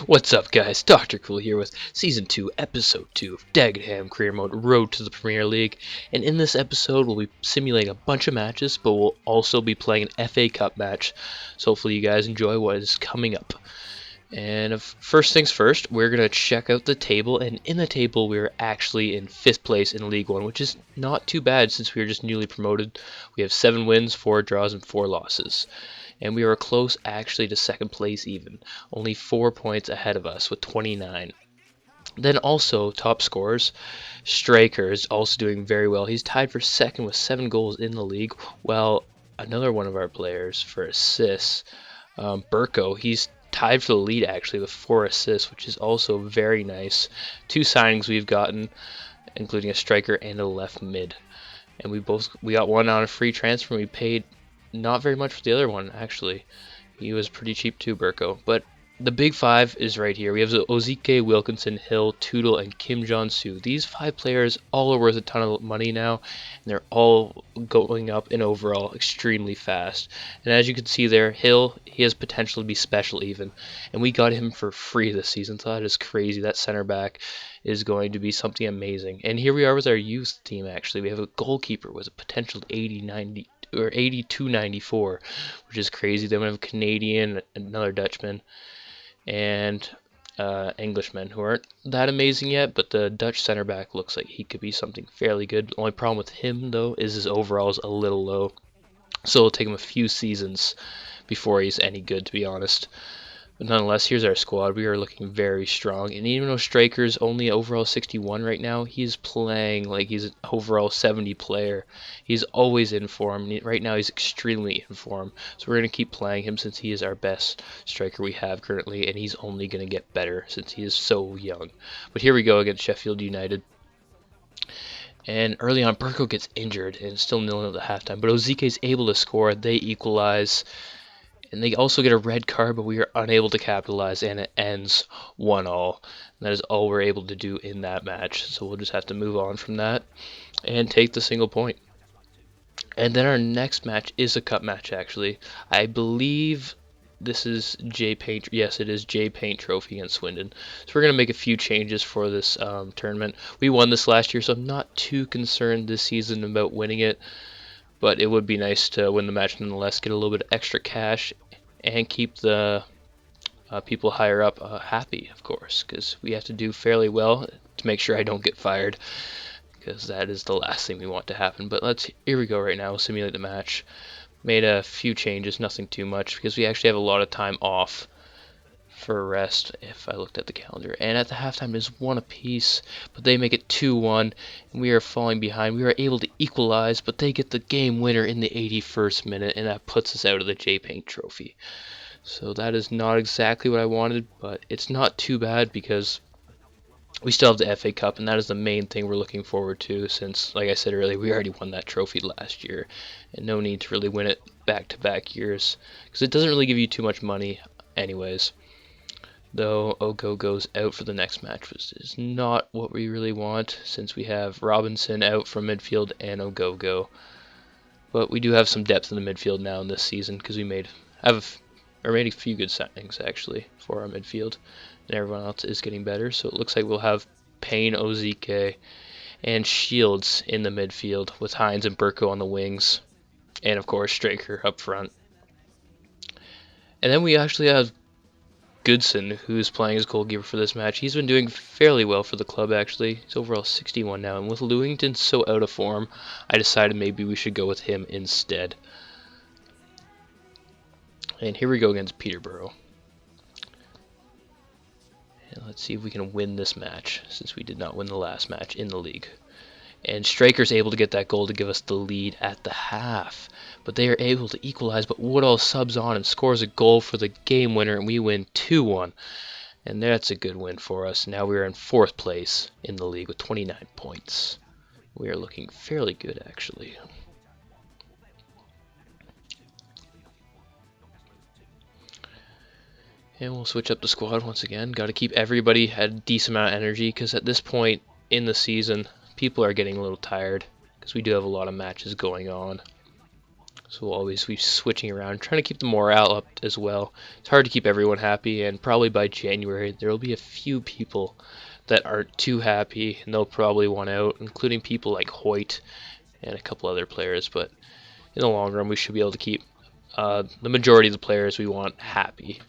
What's up, guys? Dr. Kool here with Season 2, Episode 2 of Dagenham Career Mode Road to the Premier League. And in this episode, we'll be simulating a bunch of matches, but we'll also be playing an FA Cup match. So hopefully you guys enjoy what is coming up. And first things first, we're going to check out the table. And in the table, we're actually in 5th place in League 1, which is not too bad since we were just newly promoted. We have 7 wins, 4 draws, and 4 losses. And we were close actually to 2nd place even, only 4 points ahead of us with 29. Then also top scorers, Striker is also doing very well. He's tied for 2nd with 7 goals in the league, while another one of our players for assists, Burko, he's tied for the lead actually with 4 assists, which is also very nice. 2 signings we've gotten, including a striker and a left mid. And we got one on a free transfer, and we paid not very much for the other one, actually. He was pretty cheap too, Burko. But the big 5 is right here. We have Ozike, Wilkinson, Hill, Tootle, and Kim Jong-soo. These 5 players all are worth a ton of money now, and they're all going up in overall extremely fast. And as you can see there, Hill, he has potential to be special even. And we got him for free this season, so that is crazy. That center back is going to be something amazing. And here we are with our youth team, actually. We have a goalkeeper with a potential 80-90 or 82-94, which is crazy. Then we have a Canadian, another Dutchman, and Englishmen who aren't that amazing yet, but the Dutch center back looks like he could be something fairly good. The only problem with him though is his overall is a little low, so it'll take him a few seasons before he's any good, to be honest. But nonetheless, here's our squad. We are looking very strong. And even though Striker's only overall 61 right now, he's playing like he's an overall 70 player. He's always in form. Right now, he's extremely in form. So we're going to keep playing him since he is our best striker we have currently. And he's only going to get better since he is so young. But here we go against Sheffield United. And early on, Burko gets injured and it's still 0-0 at halftime. But Ozike is able to score. They equalize. And they also get a red card, but we are unable to capitalize, and it ends 1-1. That is all we're able to do in that match. So we'll just have to move on from that and take the single point. And then our next match is a cup match, actually. I believe this is J Paint. Yes, it is J Paint Trophy against Swindon. So we're going to make a few changes for this tournament. We won this last year, so I'm not too concerned this season about winning it. But it would be nice to win the match nonetheless, get a little bit of extra cash, and keep the people higher up happy, of course, because we have to do fairly well to make sure I don't get fired, because that is the last thing we want to happen. But here we go right now. We'll simulate the match. Made a few changes, nothing too much, because we actually have a lot of time off for rest if I looked at the calendar. And at the halftime is 1 apiece, but they make it 2-1, and we are falling behind. We are able to equalize, but they get the game winner in the 81st minute, and that puts us out of the J-Paint Trophy. So that is not exactly what I wanted, but it's not too bad because we still have the FA Cup, and that is the main thing we're looking forward to since, like I said earlier, we already won that trophy last year, and no need to really win it back-to-back years because it doesn't really give you too much money anyways. Though Ogo goes out for the next match, which is not what we really want since we have Robinson out from midfield and Ogogo. But we do have some depth in the midfield now in this season because we made a few good signings actually for our midfield, and everyone else is getting better. So it looks like we'll have Payne, Ozike, and Shields in the midfield with Hines and Burko on the wings, and of course Striker up front. And then we actually have Goodson, who's playing as goalkeeper for this match. He's been doing fairly well for the club, actually. He's overall 61 now, and with Lewington so out of form, I decided maybe we should go with him instead. And here we go against Peterborough. And let's see if we can win this match, since we did not win the last match in the league. And Striker's able to get that goal to give us the lead at the half. But they are able to equalize, but Woodall subs on and scores a goal for the game winner, and we win 2-1. And that's a good win for us. Now we are in 4th place in the league with 29 points. We are looking fairly good, actually. And we'll switch up the squad once again. Got to keep everybody at a decent amount of energy, because at this point in the season, people are getting a little tired because we do have a lot of matches going on. So we'll always be switching around, trying to keep the morale up as well. It's hard to keep everyone happy, and probably by January there will be a few people that aren't too happy, and they'll probably want out, including people like Hoyt and a couple other players. But in the long run, we should be able to keep the majority of the players we want happy.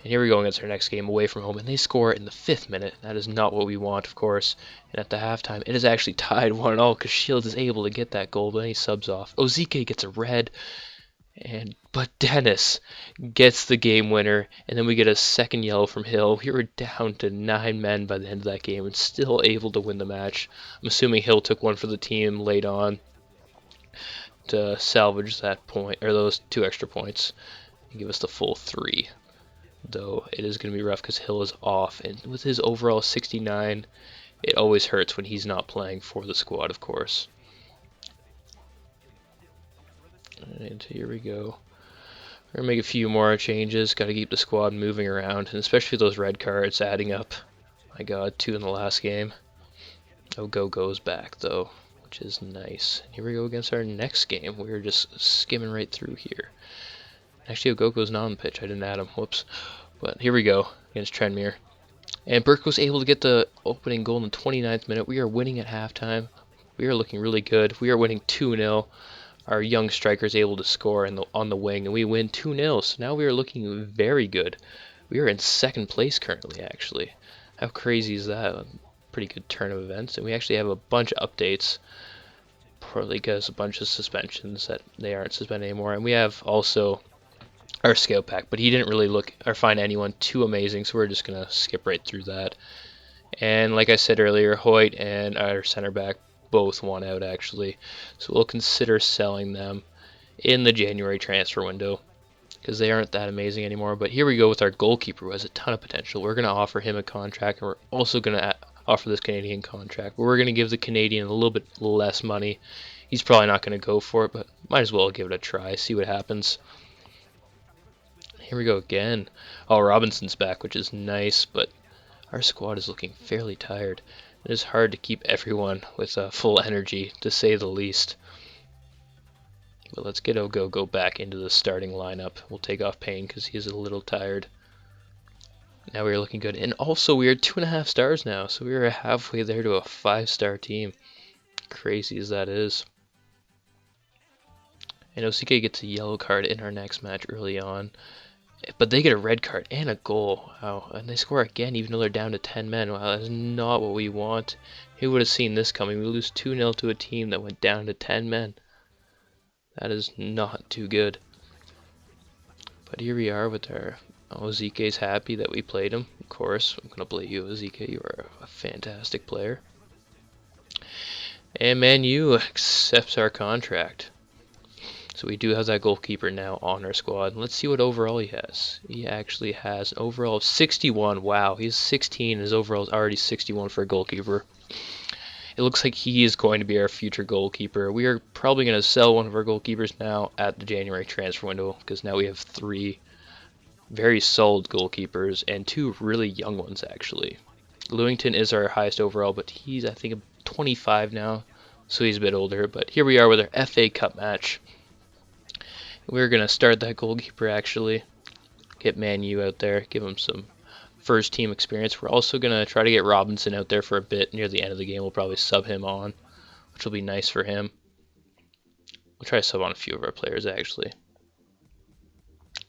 And here we go against our next game away from home, and they score in the 5th minute. That is not what we want, of course. And at the halftime, it is actually tied 1-0 because Shields is able to get that goal, but then he subs off. Ozike gets a red, but Dennis gets the game winner, and then we get a second yellow from Hill. We were down to 9 men by the end of that game and still able to win the match. I'm assuming Hill took one for the team late on to salvage that point, or those 2 extra points, and give us the full 3. Though it is going to be rough because Hill is off, and with his overall 69, it always hurts when he's not playing for the squad, of course. And here we go. We're going to make a few more changes. Got to keep the squad moving around, and especially those red cards adding up. My god, 2 in the last game. Go's back, though, which is nice. Here we go against our next game. We're just skimming right through here. Actually, Ogogo's not on the pitch. I didn't add him. Whoops. But here we go against Trenmere. And Burke was able to get the opening goal in the 29th minute. We are winning at halftime. We are looking really good. We are winning 2-0. Our young striker is able to score on the wing, and we win 2-0. So now we are looking very good. We are in 2nd place currently, actually. How crazy is that? A pretty good turn of events. And we actually have a bunch of updates. Partly because a bunch of suspensions that they aren't suspended anymore. And we have also our scout pack, but he didn't really look or find anyone too amazing, so we're just gonna skip right through that. And like I said earlier, Hoyt and our center back both want out actually, so we'll consider selling them in the January transfer window because they aren't that amazing anymore. But here we go with our goalkeeper who has a ton of potential. We're gonna offer him a contract, and we're also gonna offer this Canadian contract. We're gonna give the Canadian a little bit less money. He's probably not gonna go for it, but might as well give it a try, see what happens. Here we go again. Oh, Robinson's back, which is nice, but our squad is looking fairly tired. It is hard to keep everyone with full energy, to say the least. But let's get Ogogo back into the starting lineup. We'll take off Payne because he's a little tired. Now we're looking good. And also, we are 2.5 stars now, so we are halfway there to a 5-star team. Crazy as that is. And OCK gets a yellow card in our next match early on. But they get a red card and a goal. Wow. And they score again even though they're down to 10 men. Wow, that is not what we want. Who would have seen this coming? We lose 2-0 to a team that went down to 10 men. That is not too good. But here we are with our... Ozike's happy that we played him. Of course, I'm going to play you, Ozike. You are a fantastic player. And Man U accepts our contract. So we do have that goalkeeper now on our squad. Let's see what overall he has. He actually has an overall of 61. Wow, he's 16 and his overall is already 61 for a goalkeeper. It looks like he is going to be our future goalkeeper. We are probably going to sell one of our goalkeepers now at the January transfer window because now we have 3 very solid goalkeepers and 2 really young ones actually. Lewington is our highest overall, but he's I think 25 now, so he's a bit older. But here we are with our FA Cup match. We're going to start that goalkeeper actually. Get Man U out there, give him some first team experience. We're also going to try to get Robinson out there for a bit near the end of the game. We'll probably sub him on, which will be nice for him. We'll try to sub on a few of our players actually.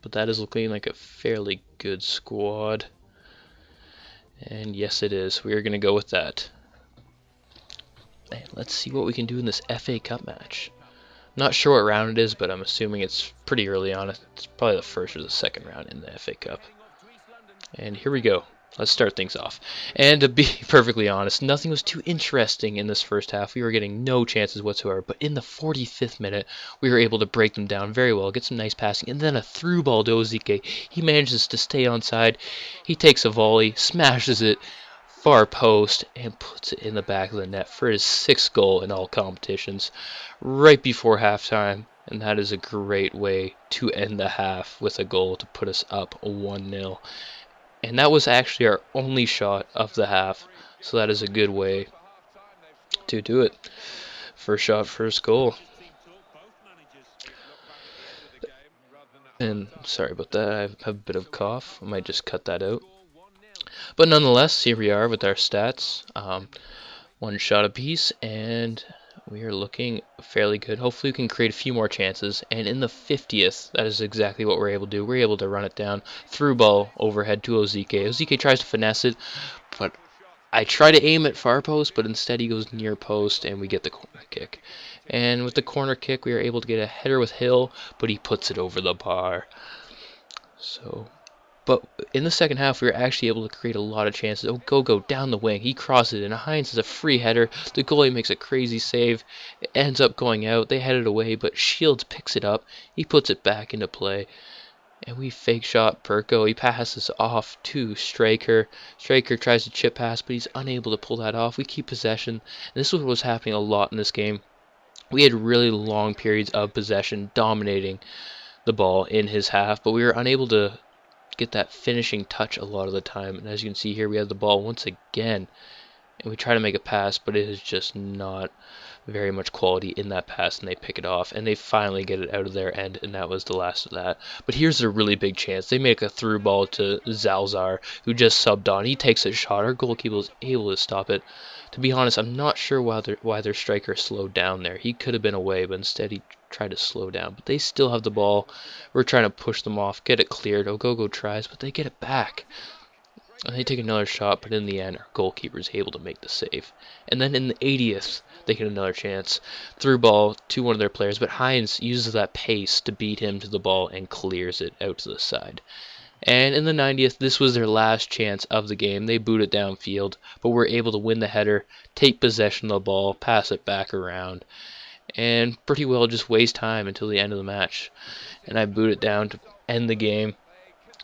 But that is looking like a fairly good squad. And yes it is. We are going to go with that. And let's see what we can do in this FA Cup match. Not sure what round it is, but I'm assuming it's pretty early on. It's probably the first or the second round in the FA Cup. And here we go. Let's start things off. And to be perfectly honest, nothing was too interesting in this first half. We were getting no chances whatsoever. But in the 45th minute, we were able to break them down very well, get some nice passing, and then a through ball to Ozike. He manages to stay onside. He takes a volley, smashes it far post, and puts it in the back of the net for his 6th goal in all competitions right before halftime. And that is a great way to end the half with a goal to put us up 1-0. And that was actually our only shot of the half. So that is a good way to do it. First shot, first goal. And sorry about that, I have a bit of a cough. I might just cut that out. But nonetheless, here we are with our stats. One shot apiece, and we are looking fairly good. Hopefully we can create a few more chances, and in the 50th, that is exactly what we're able to do. We're able to run it down, through ball overhead to Ozike. Ozike tries to finesse it, but I try to aim at far post, but instead he goes near post, and we get the corner kick. And with the corner kick, we are able to get a header with Hill, but he puts it over the bar. But in the second half, we were actually able to create a lot of chances. Oh, go down the wing. He crosses it, and Hines is a free header. The goalie makes a crazy save. It ends up going out. They head it away, but Shields picks it up. He puts it back into play. And we fake shot Perko. He passes off to Straker. Straker tries to chip pass, but he's unable to pull that off. We keep possession. And this was what was happening a lot in this game. We had really long periods of possession dominating the ball in his half, but we were unable to get that finishing touch a lot of the time. And as you can see here, we have the ball once again, and we try to make a pass, but it is just not very much quality in that pass, and they pick it off, and they finally get it out of their end, and that was the last of that. But here's a really big chance. They make a through ball to Zalzar, who just subbed on. He takes a shot. Our goalkeeper was able to stop it. To be honest, I'm not sure why their striker slowed down there. He could have been away, but instead he tried to slow down. But they still have the ball. We're trying to push them off, get it cleared. Ogogo tries, but they get it back. And they take another shot, but in the end, our goalkeeper is able to make the save. And then in the 80th, they get another chance. Through ball to one of their players, but Hines uses that pace to beat him to the ball and clears it out to the side. And in the 90th, this was their last chance of the game. They boot it downfield, but were able to win the header, take possession of the ball, pass it back around, and pretty well just waste time until the end of the match. And I boot it down to end the game.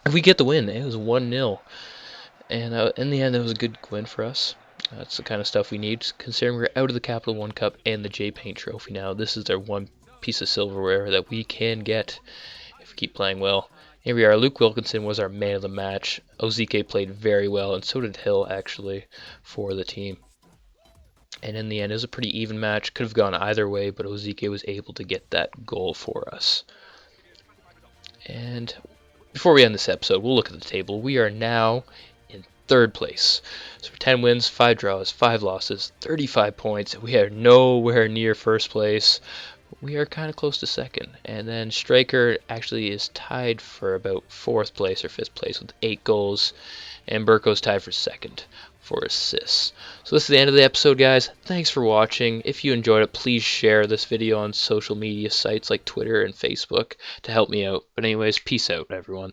And we get the win. It was 1-0. And in the end, it was a good win for us. That's the kind of stuff we need, considering we're out of the Capital One Cup and the J Paint Trophy now. This is their one piece of silverware that we can get if we keep playing well. Here we are. Luke Wilkinson was our man of the match. Ozike played very well, and so did Hill, actually, for the team. And in the end, it was a pretty even match. Could have gone either way, but Ozike was able to get that goal for us. And before we end this episode, we'll look at the table. We are now in third place. So 10 wins, 5 draws, 5 losses, 35 points. We are nowhere near first place. We are kind of close to second. And then Straker actually is tied for about 4th place or 5th place with 8 goals. And Burko's tied for 2nd for assists. So this is the end of the episode, guys. Thanks for watching. If you enjoyed it, please share this video on social media sites like Twitter and Facebook to help me out. But anyways, peace out, everyone.